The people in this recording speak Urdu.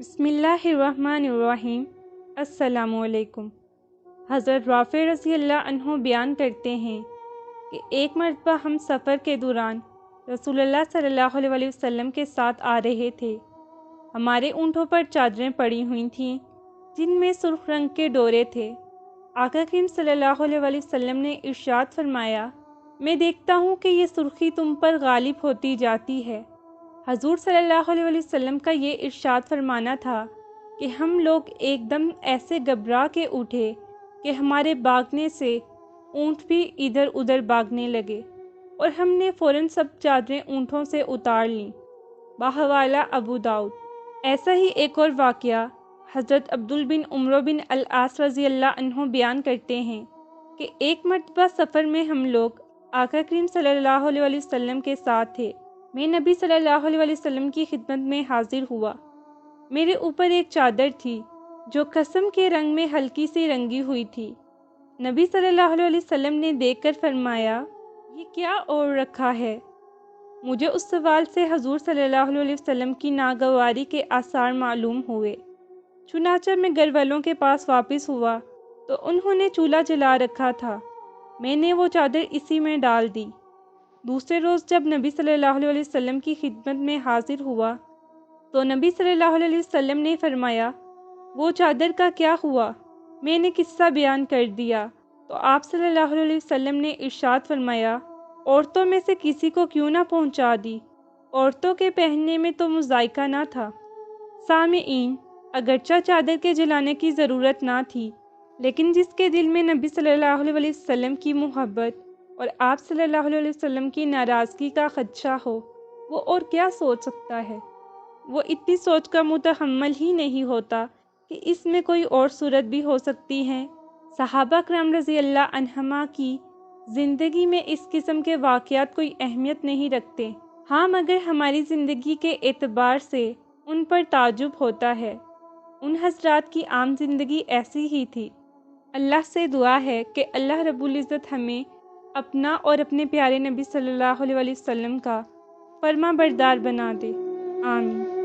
بسم اللہ الرحمن الرحیم۔ السلام علیکم۔ حضرت رافع رضی اللہ عنہ بیان کرتے ہیں کہ ایک مرتبہ ہم سفر کے دوران رسول اللہ صلی اللہ علیہ وسلم کے ساتھ آ رہے تھے۔ ہمارے اونٹوں پر چادریں پڑی ہوئی تھیں جن میں سرخ رنگ کے ڈورے تھے۔ آقا کریم صلی اللہ علیہ وسلم نے ارشاد فرمایا، میں دیکھتا ہوں کہ یہ سرخی تم پر غالب ہوتی جاتی ہے۔ حضور صلی اللہ علیہ وسلم کا یہ ارشاد فرمانا تھا کہ ہم لوگ ایک دم ایسے گھبرا کے اٹھے کہ ہمارے بھاگنے سے اونٹ بھی ادھر ادھر بھاگنے لگے اور ہم نے فوراً سب چادریں اونٹوں سے اتار لیں۔ بحوالہ ابو داؤد۔ ایسا ہی ایک اور واقعہ حضرت عبداللہ بن عمرو بن العاص رضی اللہ عنہ بیان کرتے ہیں کہ ایک مرتبہ سفر میں ہم لوگ آقا کریم صلی اللہ علیہ وسلم کے ساتھ تھے۔ میں نبی صلی اللہ علیہ وسلم کی خدمت میں حاضر ہوا۔ میرے اوپر ایک چادر تھی جو قسم کے رنگ میں ہلکی سی رنگی ہوئی تھی۔ نبی صلی اللہ علیہ وسلم نے دیکھ کر فرمایا، یہ کیا اوڑھ رکھا ہے؟ مجھے اس سوال سے حضور صلی اللہ علیہ وسلم کی ناگواری کے آثار معلوم ہوئے۔ چنانچہ میں گھر والوں کے پاس واپس ہوا تو انہوں نے چولہا جلا رکھا تھا۔ میں نے وہ چادر اسی میں ڈال دی۔ دوسرے روز جب نبی صلی اللہ علیہ وسلم کی خدمت میں حاضر ہوا تو نبی صلی اللہ علیہ وسلم نے فرمایا، وہ چادر کا کیا ہوا؟ میں نے قصہ بیان کر دیا تو آپ صلی اللہ علیہ وسلم نے ارشاد فرمایا، عورتوں میں سے کسی کو کیوں نہ پہنچا دی، عورتوں کے پہننے میں تو مذائقہ نہ تھا۔ سامعین، اگرچہ چادر کے جلانے کی ضرورت نہ تھی، لیکن جس کے دل میں نبی صلی اللہ علیہ وسلم کی محبت اور آپ صلی اللہ علیہ وسلم کی ناراضگی کا خدشہ ہو، وہ اور کیا سوچ سکتا ہے؟ وہ اتنی سوچ کا متحمل ہی نہیں ہوتا کہ اس میں کوئی اور صورت بھی ہو سکتی ہے۔ صحابہ کرام رضی اللہ عنہم کی زندگی میں اس قسم کے واقعات کوئی اہمیت نہیں رکھتے۔ ہاں، مگر ہماری زندگی کے اعتبار سے ان پر تعجب ہوتا ہے۔ ان حضرات کی عام زندگی ایسی ہی تھی۔ اللہ سے دعا ہے کہ اللہ رب العزت ہمیں اپنا اور اپنے پیارے نبی صلی اللہ علیہ وسلم کا فرما بردار بنا دے۔ آمین۔